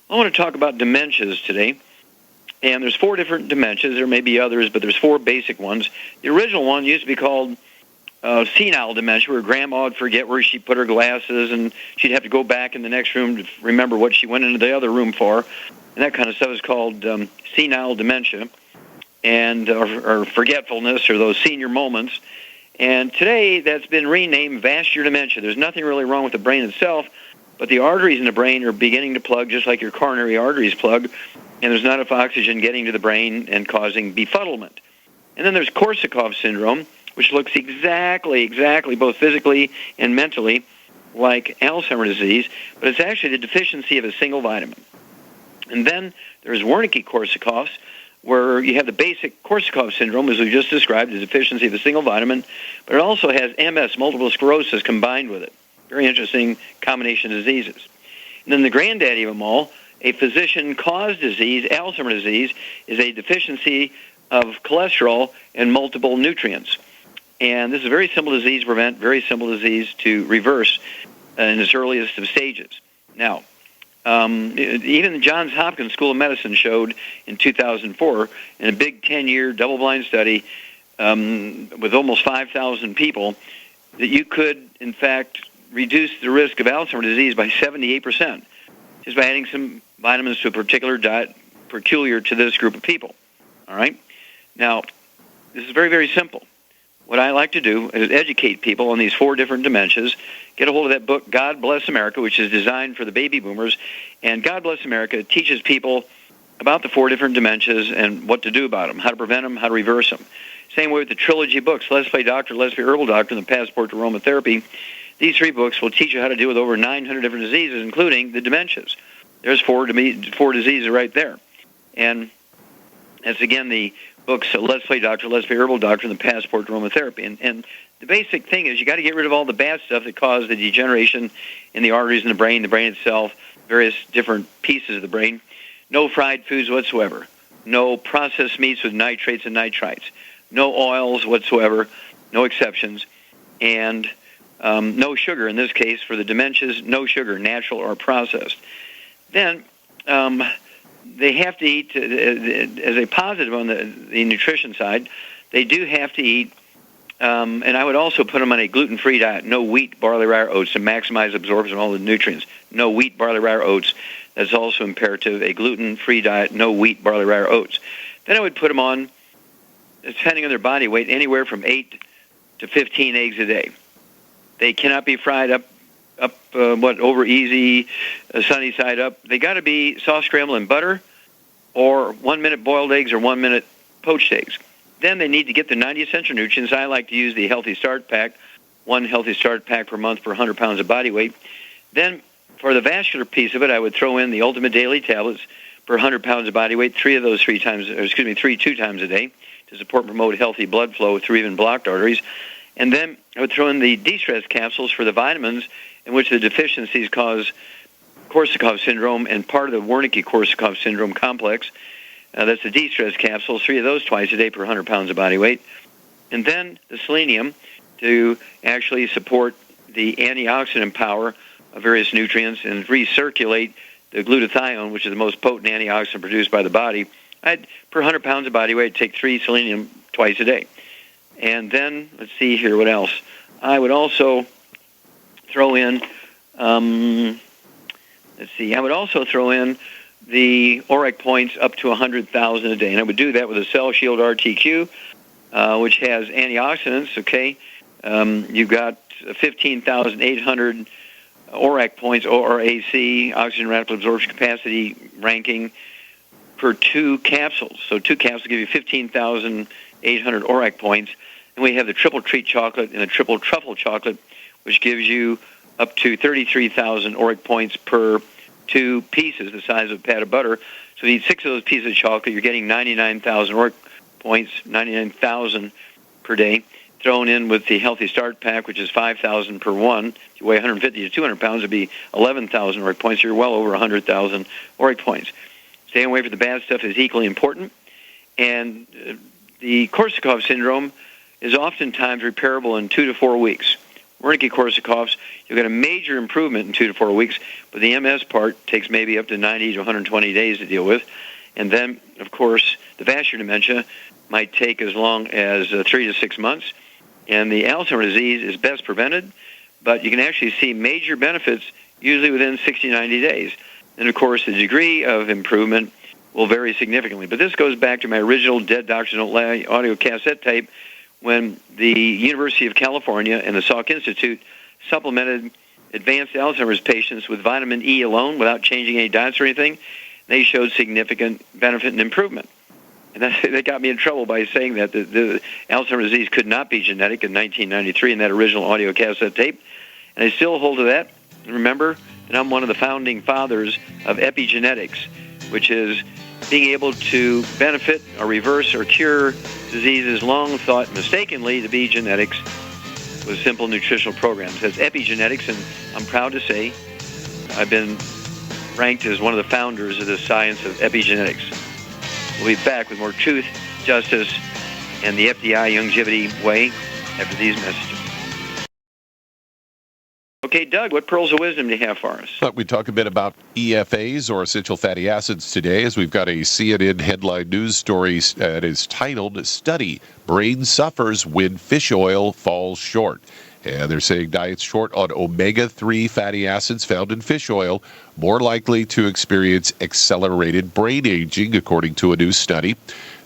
I want to talk about dementias today. And there's 4 different dementias. There may be others, but there's 4 basic ones. The original one used to be called senile dementia, where Grandma would forget where she put her glasses, and she'd have to go back in the next room to remember what she went into the other room for. And that kind of stuff is called senile dementia, and or forgetfulness, or those senior moments. And today, that's been renamed vascular dementia. There's nothing really wrong with the brain itself, but the arteries in the brain are beginning to plug just like your coronary arteries plug, and there's not enough oxygen getting to the brain and causing befuddlement. And then there's Korsakoff syndrome, which looks exactly, both physically and mentally, like Alzheimer's disease, but it's actually the deficiency of a single vitamin. And then there's Wernicke-Korsakoff's, where you have the basic Korsakoff syndrome, as we just described, the deficiency of a single vitamin, but it also has MS, multiple sclerosis, combined with it. Very interesting combination of diseases. And then the granddaddy of them all, a physician-caused disease, Alzheimer's disease, is a deficiency of cholesterol and multiple nutrients. And this is a very simple disease to prevent, very simple disease to reverse in its earliest of stages. Now, even the Johns Hopkins School of Medicine showed in 2004, in a big 10-year double-blind study with almost 5,000 people, that you could, in fact, reduce the risk of Alzheimer's disease by 78%, just by adding some vitamins to a particular diet peculiar to this group of people. All right? Now, this is very, very simple. What I like to do is educate people on these 4 different dementias, get a hold of that book, God Bless America, which is designed for the baby boomers, and God Bless America teaches people about the 4 different dementias and what to do about them, how to prevent them, how to reverse them. Same way with the trilogy books, Let's Play Doctor, Let's Be Herbal Doctor, and the Passport to Aromatherapy. These 3 books will teach you how to deal with over 900 different diseases, including the dementias. There's 4 diseases right there. And that's, again, the books, Let's Play Doctor, Let's Be Herbal Doctor, and the Passport to Aromatherapy. And the basic thing is you got to get rid of all the bad stuff that caused the degeneration in the arteries in the brain itself, various different pieces of the brain. No fried foods whatsoever. No processed meats with nitrates and nitrites. No oils whatsoever. No exceptions. And no sugar, in this case, for the dementias, no sugar, natural or processed. Then they have to eat, as a positive on the nutrition side, they do have to eat, and I would also put them on a gluten-free diet, no wheat, barley, rye, or oats, to maximize absorption of all the nutrients. No wheat, barley, rye, or oats. That's also imperative, a gluten-free diet, no wheat, barley, rye, or oats. Then I would put them on, depending on their body weight, anywhere from 8 to 15 eggs a day. They cannot be fried up over easy, sunny side up. They got to be soft scrambled in butter, or 1-minute boiled eggs, or 1-minute poached eggs. Then they need to get the 90 essential nutrients. I like to use the Healthy Start Pack, 1 Healthy Start Pack per month per 100 pounds of body weight. Then for the vascular piece of it, I would throw in the Ultimate Daily Tablets per 100 pounds of body weight, 3 of those 2 times a day to support and promote healthy blood flow through even blocked arteries. And then I would throw in the de-stress capsules for the vitamins in which the deficiencies cause Korsakoff syndrome and part of the Wernicke-Korsakoff syndrome complex. That's the de-stress capsules, 3 of those twice a day per 100 pounds of body weight. And then the selenium to actually support the antioxidant power of various nutrients and recirculate the glutathione, which is the most potent antioxidant produced by the body. Per 100 pounds of body weight, take 3 selenium twice a day. And then, let's see here, what else? I would also throw in, I would also throw in the ORAC points up to 100,000 a day. And I would do that with a Cell Shield RTQ, which has antioxidants, okay? You've got 15,800 ORAC points, ORAC, oxygen radical absorption capacity ranking, per 2 capsules. So 2 capsules give you 15,800 ORAC points. And we have the triple treat chocolate and the triple truffle chocolate, which gives you up to 33,000 ORAC points per 2 pieces, the size of a pat of butter. So if you eat 6 of those pieces of chocolate, you're getting 99,000 ORAC points, 99,000 per day. Thrown in with the Healthy Start Pack, which is 5,000 per one. If you weigh 150 to 200 pounds, it'd be 11,000 ORAC points. You're well over 100,000 ORAC points. Staying away from the bad stuff is equally important. And the Korsakoff syndrome is oftentimes repairable in 2 to 4 weeks. Wernicke-Korsakoffs, you'll get a major improvement in 2 to 4 weeks, but the MS part takes maybe up to 90 to 120 days to deal with. And then, of course, the vascular dementia might take as long as 3 to 6 months. And the Alzheimer's disease is best prevented, but you can actually see major benefits usually within 60, 90 days. And, of course, the degree of improvement will vary significantly. But this goes back to my original Dead Doctors Don't Lie audio cassette tape when the University of California and the Salk Institute supplemented advanced Alzheimer's patients with vitamin E alone without changing any diets or anything. They showed significant benefit and improvement. And that got me in trouble by saying that the Alzheimer's disease could not be genetic in 1993 in that original audio cassette tape. And I still hold to that. And remember that I'm one of the founding fathers of epigenetics, which is being able to benefit or reverse or cure diseases long thought mistakenly to be genetics with simple nutritional programs. That's epigenetics, and I'm proud to say I've been ranked as one of the founders of the science of epigenetics. We'll be back with more truth, justice, and the FDI longevity way after these messages. Okay, Doug, what pearls of wisdom do you have for us? We talk a bit about EFAs, or essential fatty acids, today, as we've got a CNN headline news story that is titled, "Study, Brain Suffers When Fish Oil Falls Short." And they're saying diets short on omega-3 fatty acids found in fish oil more likely to experience accelerated brain aging, according to a new study.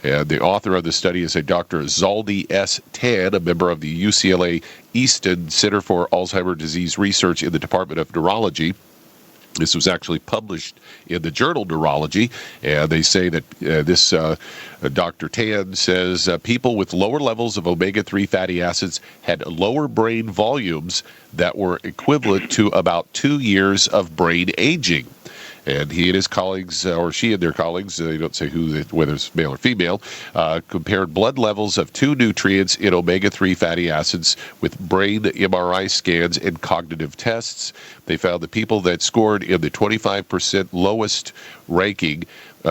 And the author of the study is a Dr. Zaldy S. Tan, a member of the UCLA Easton Center for Alzheimer's Disease Research in the Department of Neurology. This was actually published in the journal Neurology, and they say that Dr. Tan says people with lower levels of omega-3 fatty acids had lower brain volumes that were equivalent to about 2 years of brain aging. And he and his colleagues, or she and their colleagues, they don't say whether it's male or female, compared blood levels of 2 nutrients in omega-3 fatty acids with brain MRI scans and cognitive tests. They found the people that scored in the 25% lowest ranking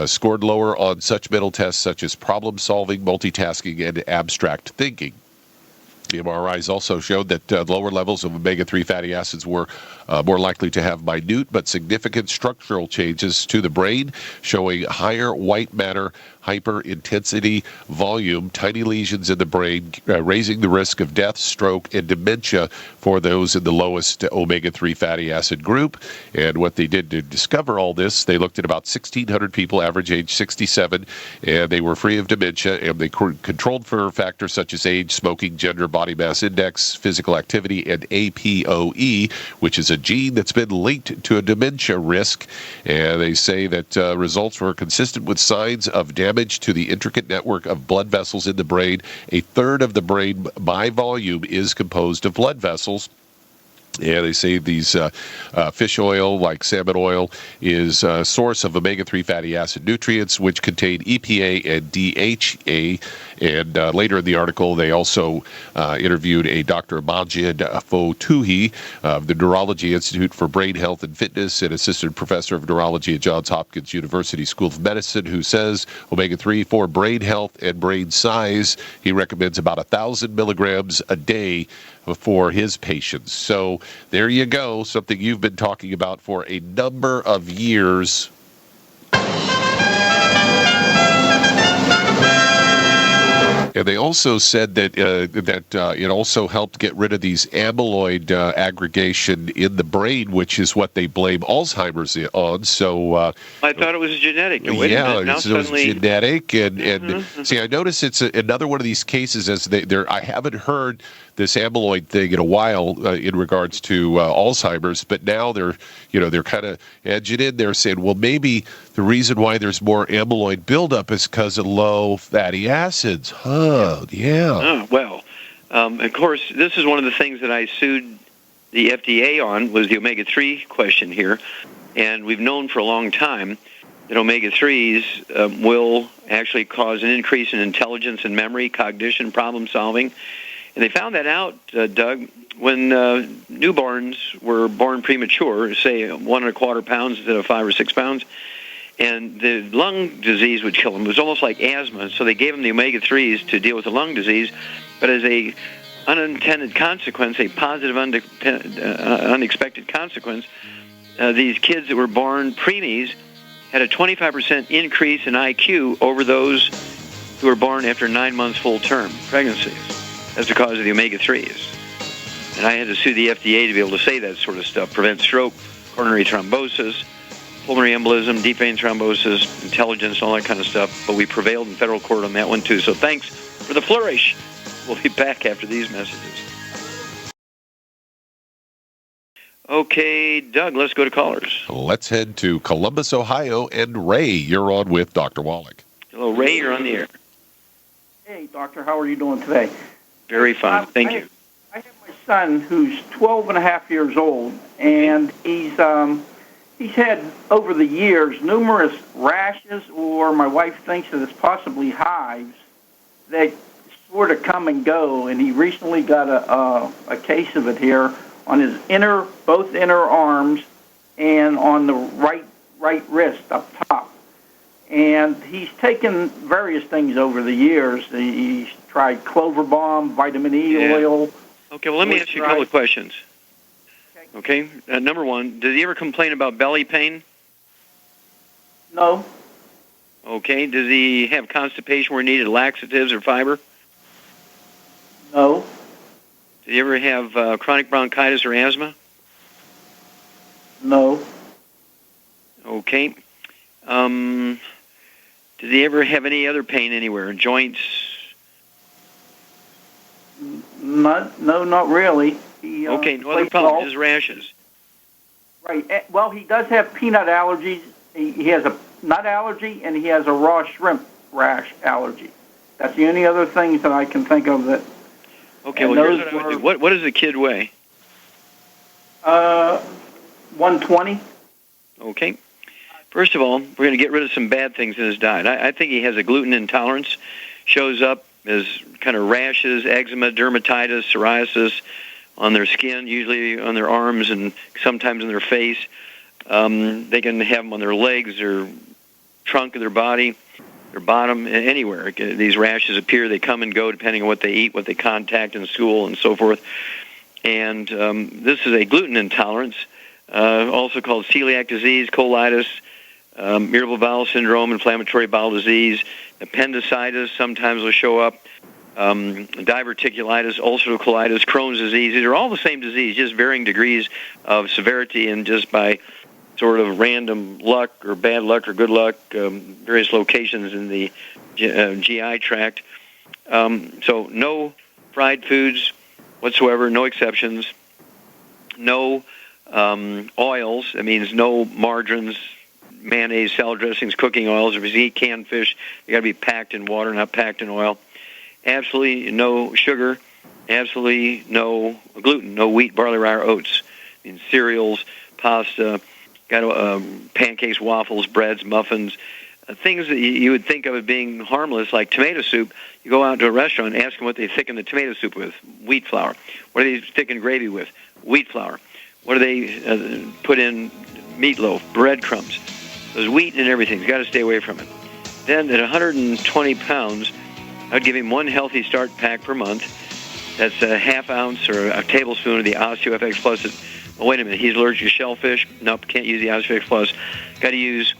scored lower on such mental tests such as problem-solving, multitasking, and abstract thinking. The MRIs also showed that lower levels of omega-3 fatty acids were more likely to have minute but significant structural changes to the brain, showing higher white matter, hyper-intensity volume, tiny lesions in the brain, raising the risk of death, stroke, and dementia for those in the lowest omega-3 fatty acid group. And what they did to discover all this, they looked at about 1,600 people, average age 67, and they were free of dementia, and they controlled for factors such as age, smoking, gender, body mass index, physical activity, and APOE, which is a gene that's been linked to a dementia risk. And they say that results were consistent with signs of damage to the intricate network of blood vessels in the brain. A third of the brain by volume is composed of blood vessels. Yeah, they say these fish oil, like salmon oil, is a source of omega-3 fatty acid nutrients, which contain EPA and DHA. And later in the article, they also interviewed a Dr. Majid Fotouhi of the Neurology Institute for Brain Health and Fitness and assistant professor of neurology at Johns Hopkins University School of Medicine, who says omega-3 for brain health and brain size. He recommends about 1,000 milligrams a day for his patients. So there you go, something you've been talking about for a number of years. And they also said that it also helped get rid of these amyloid aggregation in the brain, which is what they blame Alzheimer's on. So I thought it was genetic. So it's genetic, and see, I notice it's another one of these cases. As I haven't heard this amyloid thing in a while in regards to Alzheimer's, but now they're kind of edging in there, saying, well, maybe the reason why there's more amyloid buildup is because of low fatty acids. Yeah. Well, of course, this is one of the things that I sued the FDA on, was the omega-3 question here. And we've known for a long time that omega-3s will actually cause an increase in intelligence and memory, cognition, problem solving. And they found that out, Doug, when newborns were born premature, say 1.25 pounds instead of 5 or 6 pounds. And the lung disease would kill them. It was almost like asthma. So they gave them the omega-3s to deal with the lung disease. But as they unintended consequence, a positive unexpected consequence. These kids that were born preemies had a 25% increase in IQ over those who were born after 9 months full-term pregnancies. That's because of the omega-3s. And I had to sue the FDA to be able to say that sort of stuff. Prevent stroke, coronary thrombosis, pulmonary embolism, deep vein thrombosis, intelligence, all that kind of stuff. But we prevailed in federal court on that one, too. So thanks for the flourish. We'll be back after these messages. Okay, Doug, let's go to callers. Let's head to Columbus, Ohio, and Ray, you're on with Dr. Wallach. Hello, Ray, you're on the air. Hey, doctor, how are you doing today? Very fine, thank you. I have my son who's 12 and a half years old, and he's had, over the years, numerous rashes, or my wife thinks that it's possibly hives, that sort of come and go, and he recently got a case of it here on his both inner arms and on the right wrist up top. And he's taken various things over the years. He's tried Clover Balm, vitamin E oil. Okay, well, let me ask you a couple of questions. Okay, number one, does he ever complain about belly pain? No. Okay, does he have constipation where he needed laxatives or fiber? No. Does he ever have chronic bronchitis or asthma? No. Okay. Does he ever have any other pain anywhere, joints? No, not really. Okay, no other problem, just rashes. Right. Well, he does have peanut allergies. He has a nut allergy, and he has a raw shrimp rash allergy. That's the only other things that I can think of that... Okay, well, here's what I would do. What does the kid weigh? 120. Okay. First of all, we're going to get rid of some bad things in his diet. I think he has a gluten intolerance. Shows up as kind of rashes, eczema, dermatitis, psoriasis on their skin, usually on their arms and sometimes on their face. They can have them on their legs, their trunk of their body, their bottom, anywhere. These rashes appear. They come and go depending on what they eat, what they contact in school, and so forth. And this is a gluten intolerance, also called celiac disease, colitis, irritable bowel syndrome, inflammatory bowel disease, appendicitis sometimes will show up, diverticulitis, ulcerative colitis, Crohn's disease. These are all the same disease, just varying degrees of severity, and just by sort of random luck or bad luck or good luck, various locations in the GI tract. So no fried foods whatsoever, no exceptions, no oils. That means no margarines, mayonnaise, salad dressings, cooking oils. If you eat canned fish, they got to be packed in water, not packed in oil. Absolutely no sugar. Absolutely no gluten, no wheat, barley, rye, or oats. I mean, cereals, pasta, got pancakes, waffles, breads, muffins, things that you would think of as being harmless, like tomato soup. You go out to a restaurant and ask them what they thicken the tomato soup with. Wheat flour. What do they thicken gravy with? Wheat flour. What do they put in meatloaf? Breadcrumbs. There's wheat and everything. You've got to stay away from it. Then at 120 pounds, I would give him one Healthy Start pack per month. That's a half ounce or a tablespoon of the OsteoFX Plus. Oh, wait a minute. He's allergic to shellfish. Nope, can't use the OsteoFX Plus. Got to use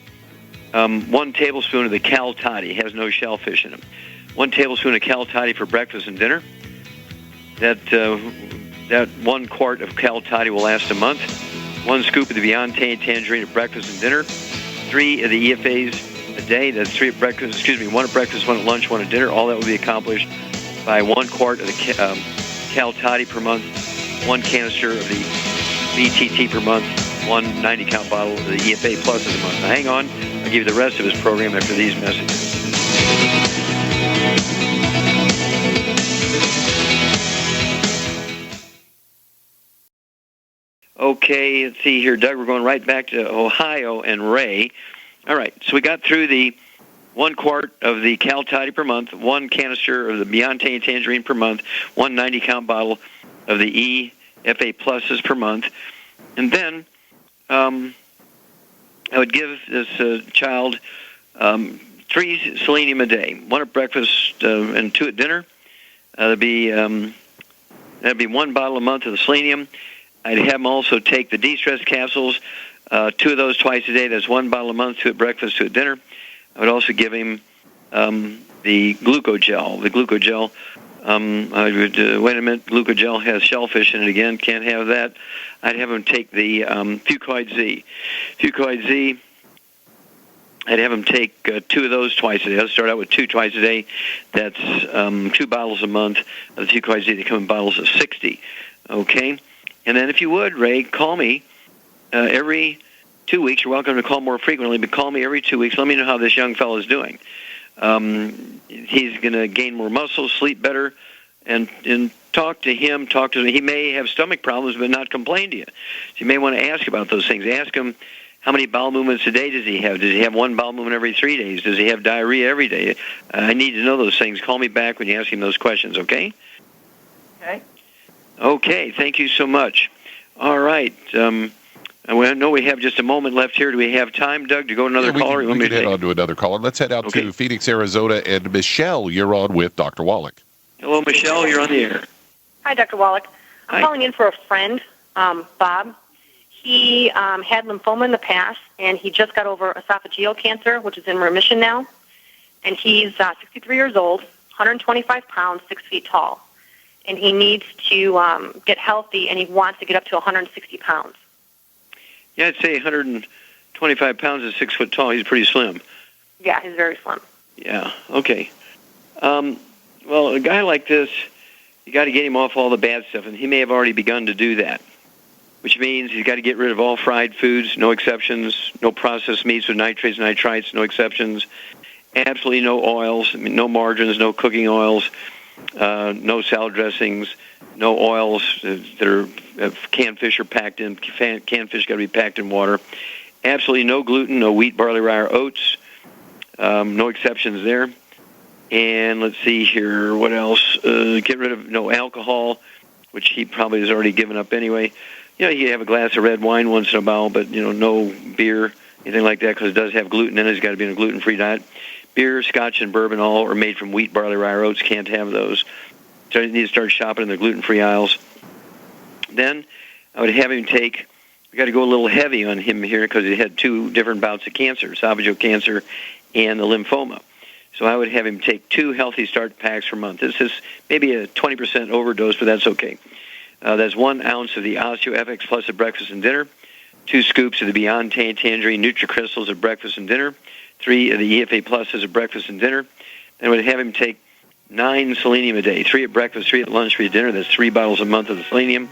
1 tablespoon of the Cal Toddy. Has no shellfish in it. 1 tablespoon of Cal Toddy for breakfast and dinner. That 1 quart of Cal Toddy will last a month. 1 scoop of the Beyond Tangerine at breakfast and dinner. 3 of the EFAs a day. That's 3 at breakfast. 1 at breakfast, 1 at lunch, 1 at dinner. All that will be accomplished by 1 quart of the Cal Toddy per month. 1 canister of the BTT per month. 1 90-count bottle of the EFA Plus a month. Now, hang on. I'll give you the rest of his program after these messages. Okay, let's see here, Doug. We're going right back to Ohio and Ray. All right, so we got through the 1 quart of the Cal Toddy per month, 1 canister of the Beyond Tangerine per month, 1 90-count bottle of the EFA Pluses per month. And then I would give this child 3 selenium a day, 1 at breakfast and 2 at dinner. That'd be That'd be 1 bottle a month of the selenium. I'd have him also take the de-stress capsules, 2 of those twice a day. That's 1 bottle a month, 2 at breakfast, 2 at dinner. I would also give him the Glucogel. The Glucogel, I would, wait a minute, Glucogel has shellfish in it again. Can't have that. I'd have him take the Fucoid Z. Fucoid Z, I'd have him take 2 of those twice a day. I'll start out with 2 twice a day. That's 2 bottles a month of the Fucoid Z. They come in bottles of 60. Okay? And then if you would, Ray, call me every 2 weeks. You're welcome to call more frequently, but call me every 2 weeks. Let me know how this young fellow is doing. He's going to gain more muscle, sleep better, and talk to him. He may have stomach problems, but not complain to you. So you may want to ask about those things. Ask him, how many bowel movements a day does he have? Does he have 1 bowel movement every 3 days? Does he have diarrhea every day? I need to know those things. Call me back when you ask him those questions, okay? Okay. Okay, thank you so much. All right. I know we have just a moment left here. Do we have time, Doug, to go to another caller? We can head on to another caller. Let's head out to Phoenix, Arizona. And Michelle, you're on with Dr. Wallach. Hello, Michelle. You're on the air. Hi, Dr. Wallach. I'm Hi. calling in for a friend, Bob. He had lymphoma in the past, and he just got over esophageal cancer, which is in remission now. And he's 63 years old, 125 pounds, 6 feet tall. And he needs to get healthy, and he wants to get up to 160 pounds. Yeah, I'd say 125 pounds is 6 foot tall. He's pretty slim. Yeah, he's very slim. Yeah, okay. Well, a guy like this, you got to get him off all the bad stuff, and he may have already begun to do that, which means he's got to get rid of all fried foods, no exceptions, no processed meats with nitrates, nitrites, no exceptions, absolutely no oils, no margarines, no cooking oils, no salad dressings, no oils that are canned fish are packed in. Canned fish got to be packed in water. Absolutely no gluten, no wheat, barley, rye, or oats. No exceptions there. And let's see here, what else? Get rid of no alcohol, which he probably has already given up anyway. You know, you have a glass of red wine once in a while, but, you know, no beer, anything like that, because it does have gluten in it. It's got to be in a gluten-free diet. Beer, scotch, and bourbon all are made from wheat, barley, rye, or oats. Can't have those. So you need to start shopping in the gluten-free aisles. Then I would have him take, we got to go a little heavy on him here because he had 2 different bouts of cancer, esophageal cancer and the lymphoma. So I would have him take 2 Healthy Start packs per month. This is maybe a 20% overdose, but that's okay. That's 1 ounce of the OsteoFX Plus at breakfast and dinner, 2 scoops of the Beyond Tangerine NutriCrystals at breakfast and dinner, 3 of the EFA Pluses at breakfast and dinner. Then I would have him take 9 selenium a day, 3 at breakfast, 3 at lunch, 3 at dinner. That's 3 bottles a month of the selenium.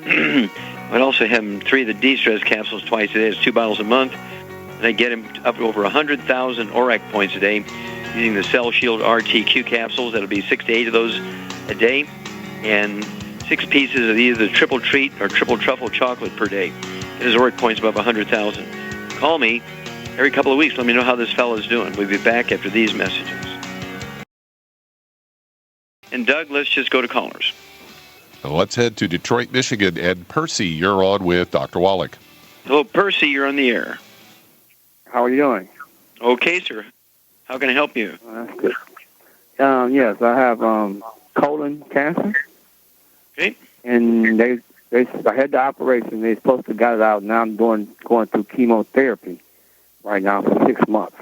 I'd also have him 3 of the de-stress capsules twice a day. That's 2 bottles a month. And I'd get him up to over 100,000 ORAC points a day using the Cell Shield RTQ capsules. That'll be 6 to 8 of those a day. And 6 pieces of either the triple treat or triple truffle chocolate per day. Get his ORAC points above 100,000. Call me every couple of weeks. Let me know how this fellow's doing. We'll be back after these messages. And Doug, let's just go to callers. Let's head to Detroit, Michigan. And Percy, you're on with Dr. Wallach. Hello, Percy, you're on the air. How are you doing? Okay, sir. How can I help you? That's good. Yes, I have colon cancer. Okay. And I had the operation. They're supposed to got it out. Now I'm going through chemotherapy right now for 6 months.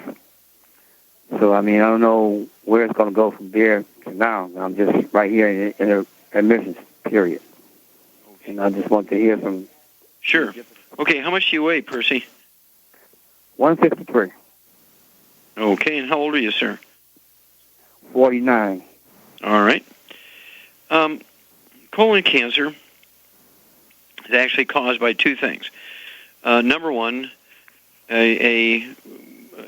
So, I mean, I don't know where it's going to go from there to now. I'm just right here in an admissions period. And I just want to hear from... Sure. Okay, how much do you weigh, Percy? 153. Okay, and how old are you, sir? 49. All right. Colon cancer is actually caused by 2 things. Number one, a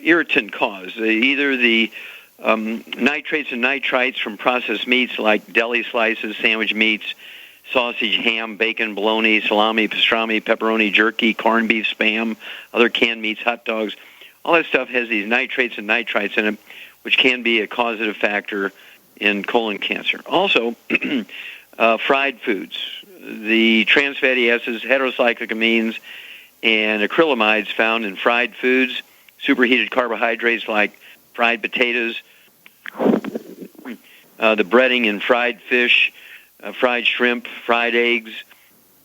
irritant cause. Either the nitrates and nitrites from processed meats like deli slices, sandwich meats, sausage, ham, bacon, bologna, salami, pastrami, pepperoni, jerky, corned beef, Spam, other canned meats, hot dogs. All that stuff has these nitrates and nitrites in it, which can be a causative factor in colon cancer. Also, fried foods. The trans fatty acids, heterocyclic amines, and acrylamides found in fried foods, superheated carbohydrates like fried potatoes, the breading in fried fish, fried shrimp, fried eggs,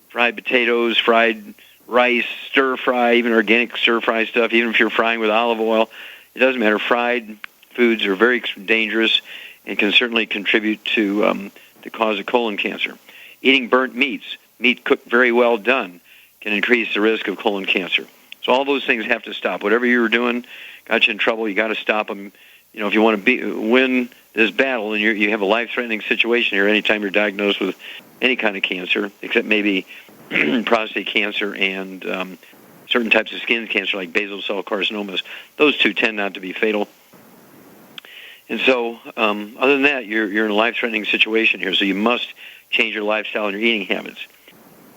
fried potatoes, fried rice, stir fry, even organic stir fry stuff, even if you're frying with olive oil, it doesn't matter. Fried foods are very dangerous and can certainly contribute to the cause of colon cancer. Eating burnt meats, meat cooked very well done, can increase the risk of colon cancer. So all those things have to stop. Whatever you were doing got you in trouble, you got to stop them. If you want to win this battle, and you have a life-threatening situation here anytime you're diagnosed with any kind of cancer, except maybe prostate cancer and certain types of skin cancer like basal cell carcinomas. Those two tend not to be fatal. And so, other than that, you're in a life-threatening situation here, so you must change your lifestyle and your eating habits.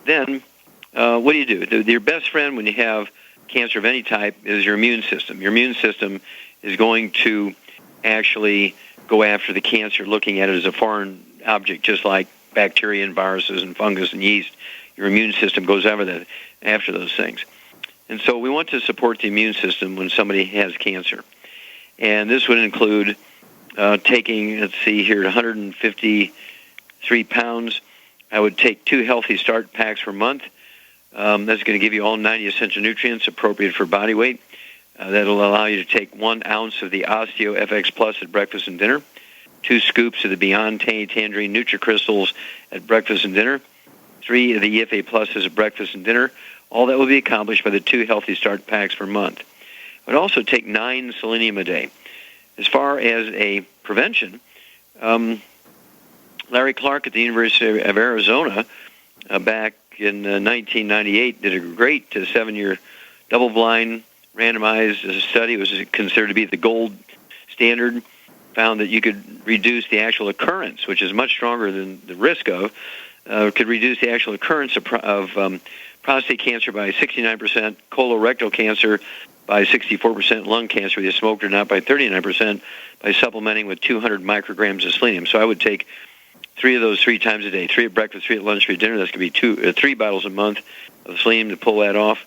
Then, what do you do? Your best friend when you have cancer of any type is your immune system. Your immune system is going to actually go after the cancer, looking at it as a foreign object, just like bacteria and viruses and fungus and yeast. Your immune system goes after those things. And so we want to support the immune system when somebody has cancer. And this would include taking, let's see here, 153 pounds. I would take 2 Healthy Start packs per month. That's going to give you all 90 essential nutrients appropriate for body weight. That'll allow you to take 1 ounce of the Osteo FX Plus at breakfast and dinner, 2 scoops of the Beyond Tangerine NutriCrystals at breakfast and dinner, 3 of the EFA Pluses at breakfast and dinner. All that will be accomplished by the 2 Healthy Start packs per month. I would also take 9 selenium a day. As far as a prevention, Larry Clark at the University of Arizona back in 1998 did a great 7-year double-blind randomized study. It was considered to be the gold standard. Found that you could reduce the actual occurrence, which is much stronger than the risk of, could reduce the actual occurrence of prostate cancer by 69%, colorectal cancer by 64%, lung cancer, whether you smoked or not, by 39%, by supplementing with 200 micrograms of selenium. So I would take 3 of those 3 times a day, 3 at breakfast, 3 at lunch, 3 at dinner. That's going to be 3 bottles a month of selenium to pull that off.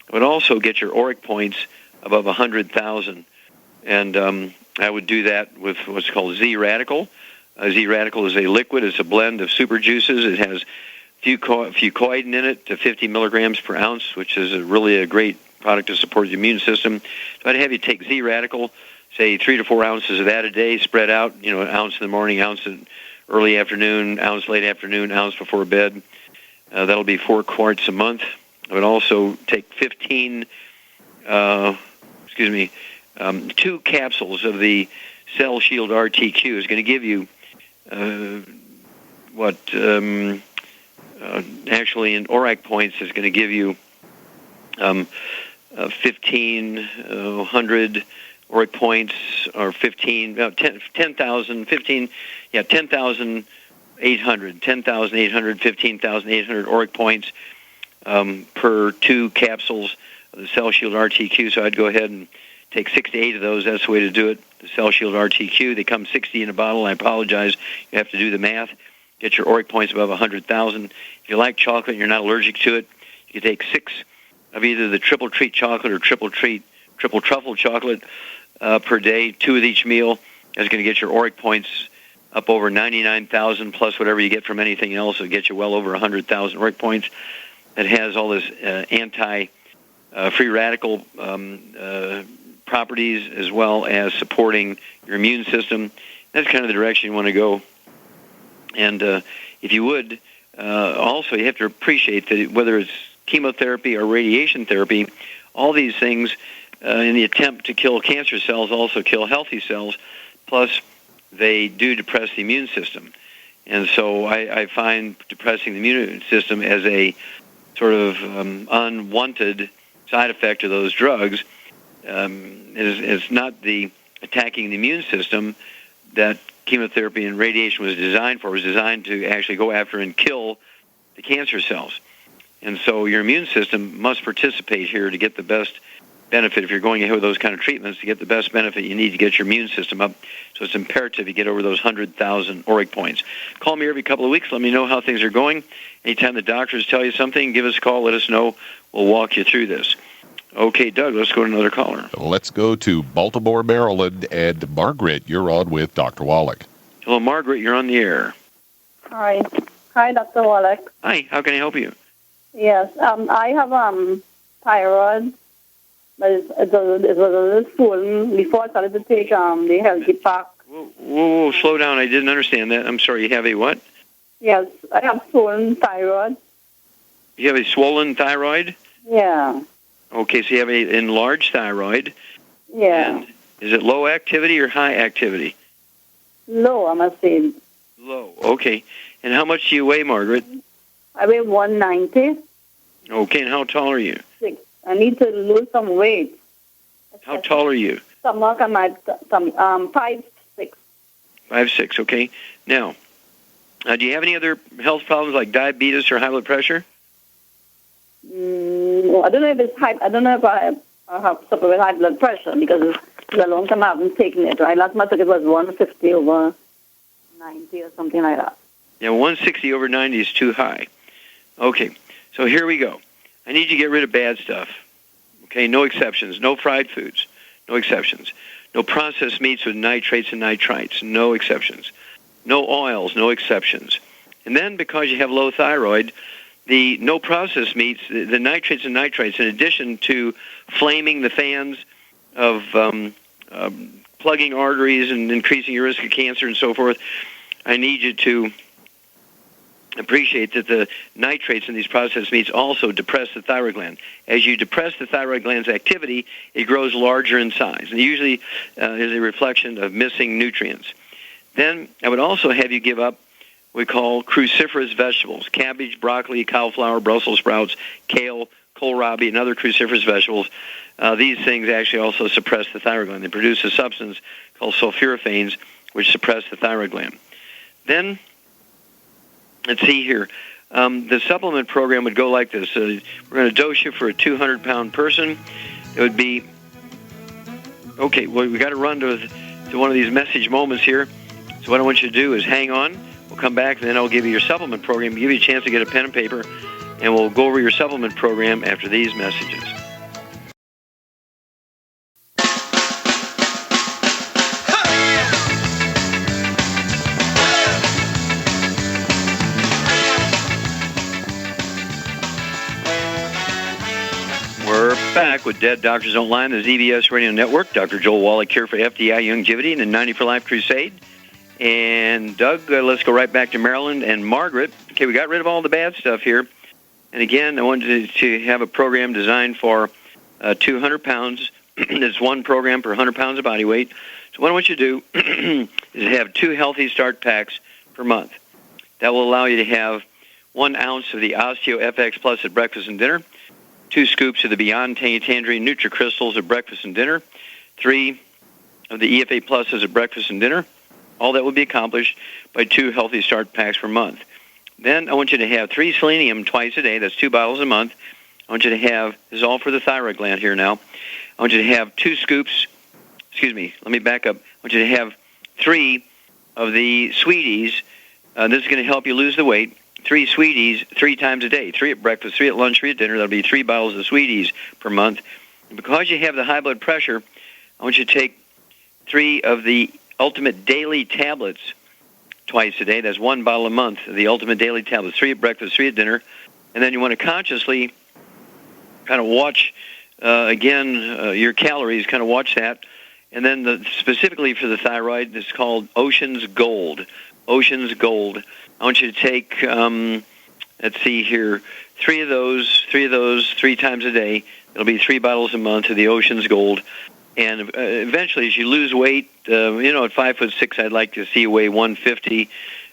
It would also get your ORAC points above 100,000. And I would do that with what's called Z-Radical. Z-Radical is a liquid. It's a blend of super juices. It has fucoidan in it to 50 milligrams per ounce, which is really a great product to support the immune system. So I'd have you take Z-Radical, say 3 to 4 ounces of that a day, spread out, an ounce in the morning, ounce in early afternoon, ounce late afternoon, ounce before bed. That'll be 4 quarts a month. I would also take 2 capsules of the Cell Shield RTQ. Is going to give you actually in ORAC points is going to give you 1,500 ORAC points, or 10,800, 15,800 ORAC points per 2 capsules of the Cell Shield RTQ. So I'd go ahead and take 6 to 8 of those. That's the way to do it. The Cell Shield RTQ. They come 60 in a bottle. I apologize. You have to do the math. Get your ORAC points above 100,000. If you like chocolate and you're not allergic to it, you can take 6 of either the triple treat chocolate or triple truffle chocolate per day, 2 with each meal. That's going to get your ORAC points up over 99,000 plus whatever you get from anything else. It'll get you well over 100,000 ORAC points. It has all this anti-free radical properties, as well as supporting your immune system. That's kind of the direction you want to go. And if you would, also you have to appreciate that whether it's chemotherapy or radiation therapy, all these things in the attempt to kill cancer cells also kill healthy cells, plus they do depress the immune system. And so I find depressing the immune system as a sort of unwanted side effect of those drugs. It's not the attacking the immune system that chemotherapy and radiation was designed for. It was designed to actually go after and kill the cancer cells. And so your immune system must participate here to get the best benefit. If you're going ahead with those kind of treatments, to get the best benefit, you need to get your immune system up. So it's imperative you get over those 100,000 ORAC points. Call me every couple of weeks. Let me know how things are going. Anytime the doctors tell you something, give us a call. Let us know. We'll walk you through this. Okay, Doug, let's go to another caller. Let's go to Baltimore, Maryland. And Margaret, you're on with Dr. Wallach. Hello, Margaret. You're on the air. Hi. Hi, Dr. Wallach. Hi, how can I help you? Yes, I have thyroid, but it was a little swollen before I started to take the healthy pack. Whoa, slow down. I didn't understand that. I'm sorry, you have a what? Yes, I have swollen thyroid. You have a swollen thyroid? Yeah. Okay, so you have an enlarged thyroid. Yeah. And is it low activity or high activity? Low, I must say. Low, okay. And how much do you weigh, Margaret? I weigh 190. Okay, and how tall are you? I need to lose some weight. How tall are you? Stomach, I'm at 5'6". 5'6", okay. Now, do you have any other health problems like diabetes or high blood pressure? I don't know if it's high. I don't know if I have suffered with high blood pressure because it's a long time I haven't taken it. Right? Last time I took it was 150 over 90 or something like that. Yeah, 160 over 90 is too high. Okay, so here we go. I need you to get rid of bad stuff. Okay, no exceptions. No fried foods. No exceptions. No processed meats with nitrates and nitrites. No exceptions. No oils. No exceptions. And then because you have low thyroid, the no processed meats, the nitrates and nitrites, in addition to flaming the fans of plugging arteries and increasing your risk of cancer and so forth, I need you to appreciate that the nitrates in these processed meats also depress the thyroid gland. As you depress the thyroid gland's activity, it grows larger in size, and usually is a reflection of missing nutrients. Then I would also have you give up what we call cruciferous vegetables: cabbage, broccoli, cauliflower, Brussels sprouts, kale, kohlrabi, and other cruciferous vegetables. These things actually also suppress the thyroid gland. They produce a substance called sulforaphanes, which suppress the thyroid gland. Then, let's see here. The supplement program would go like this. We're going to dose you for a 200-pound person. It would be, okay, well, we got to run to one of these message moments here. So what I want you to do is hang on. We'll come back, and then I'll give you your supplement program, give you a chance to get a pen and paper, and we'll go over your supplement program after these messages. We're back with Dead Doctors Don't Lie on the ZBS Radio Network. Dr. Joel Wallach here for FDI Longevity and the 90 for Life Crusade. And Doug, let's go right back to Maryland. And Margaret, okay, we got rid of all the bad stuff here. And again, I wanted to have a program designed for 200 pounds. There's one program per 100 pounds of body weight. So what I want you to do is have 2 Healthy Start packs per month. That will allow you to have 1 ounce of the Osteo FX Plus at breakfast and dinner, 2 scoops of the Beyond Tangerine NutriCrystals at breakfast and dinner, 3 of the EFA Pluses at breakfast and dinner. All that will be accomplished by 2 Healthy Start packs per month. Then I want you to have 3 selenium twice a day. That's 2 bottles a month. I want you to have, this is all for the thyroid gland here now. I want you to have 2 scoops, let me back up. I want you to have 3 of the Sweeties. This is going to help you lose the weight. 3 Sweeties 3 times a day. 3 at breakfast, 3 at lunch, 3 at dinner. That'll be 3 bottles of Sweeties per month. And because you have the high blood pressure, I want you to take 3 of the Ultimate Daily Tablets twice a day. That's 1 bottle a month of the Ultimate Daily Tablets, 3 at breakfast, 3 at dinner. And then you want to consciously kind of watch, your calories, kind of watch that. And then specifically for the thyroid, it's called Ocean's Gold. Ocean's Gold. I want you to take, let's see here, 3 of those 3 times a day. It'll be 3 bottles a month of the Ocean's Gold. And eventually, as you lose weight, at 5'6", I'd like to see you weigh 150,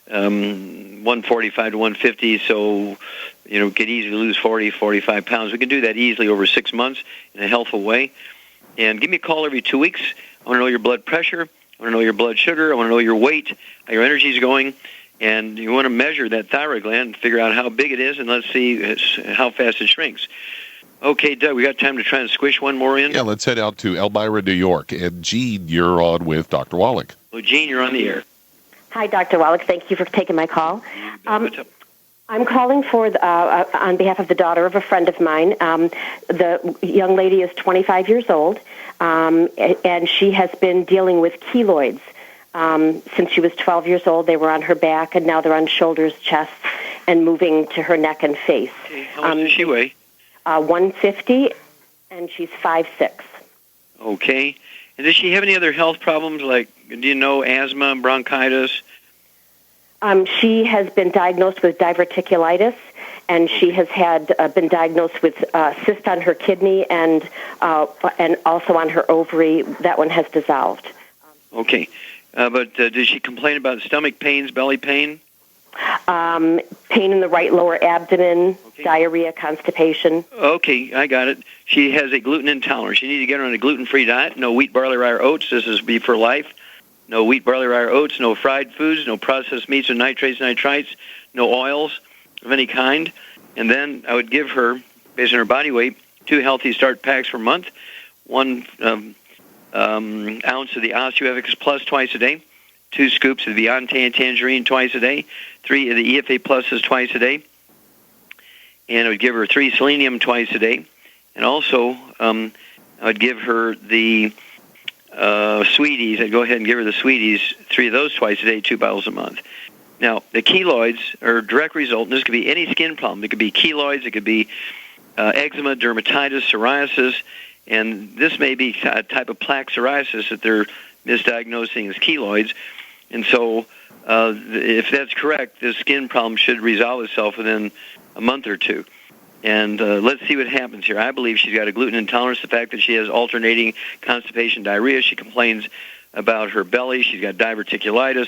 145 to 150. So, could easily lose 40, 45 pounds. We can do that easily over 6 months in a healthful way. And give me a call every 2 weeks. I want to know your blood pressure. I want to know your blood sugar. I want to know your weight, how your energy is going. And you want to measure that thyroid gland, figure out how big it is, and let's see how fast it shrinks. Okay, Doug, we got time to try and squish one more in? Yeah, let's head out to Elmira, New York. And Gene, you're on with Dr. Wallach. Well, Gene, you're on the air. Hi, Dr. Wallach. Thank you for taking my call. I'm calling for on behalf of the daughter of a friend of mine. The young lady is 25 years old, and she has been dealing with keloids since she was 12 years old. They were on her back, and now they're on shoulders, chest. and moving to her neck and face. Okay. How much does she weigh? 150, and she's 5'6". Okay. And does she have any other health problems, like, do you know, asthma, bronchitis? She has been diagnosed with diverticulitis, and she has been diagnosed with cyst on her kidney and also on her ovary. That one has dissolved. Okay. But did she complain about stomach pains, belly pain? Pain in the right lower abdomen, diarrhea, constipation. Okay, I got it. She has a gluten intolerance. You need to get her on a gluten-free diet. No wheat, barley, rye, or oats. This is be for life. No wheat, barley, rye, or oats. No fried foods. No processed meats or nitrates, nitrites. No oils of any kind. And then I would give her, based on her body weight, 2 Healthy Start packs per month, 1 ounce of the OsteoEffix Plus twice a day, 2 scoops of the Beyond Tangerine twice a day, 3 of the EFA Pluses twice a day, and I would give her 3 selenium twice a day, and also I would give her the Sweeties. I'd go ahead and give her the Sweeties, 3 of those twice a day, 2 bottles a month. Now, the keloids are a direct result, and this could be any skin problem. It could be keloids, it could be eczema, dermatitis, psoriasis, and this may be a type of plaque psoriasis that they're misdiagnosing as keloids. And so if that's correct, the skin problem should resolve itself within a month or 2. And let's see what happens here. I believe she's got a gluten intolerance, the fact that she has alternating constipation, diarrhea. She complains about her belly. She's got diverticulitis.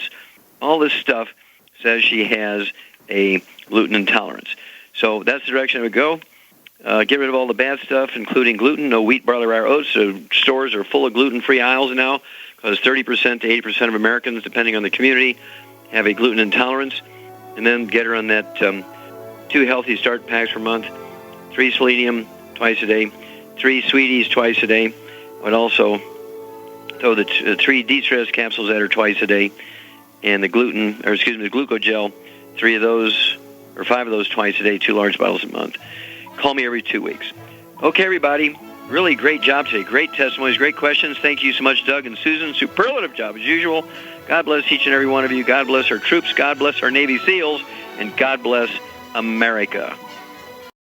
All this stuff says she has a gluten intolerance. So that's the direction I would go. Get rid of all the bad stuff, including gluten. No wheat, barley, rye, or oats. So stores are full of gluten-free aisles now, because 30% to 80% of Americans, depending on the community, have a gluten intolerance. And then get her on that 2 Healthy Start packs per month, 3 selenium twice a day, 3 Sweeties twice a day. I would also throw the 3 de-stress capsules at her twice a day, and the glucogel, 3 of those or 5 of those twice a day, 2 large bottles a month. Call me every 2 weeks. Okay, everybody. Really great job today. Great testimonies, great questions. Thank you so much, Doug and Susan. Superlative job as usual. God bless each and every one of you. God bless our troops. God bless our Navy SEALs. And God bless America.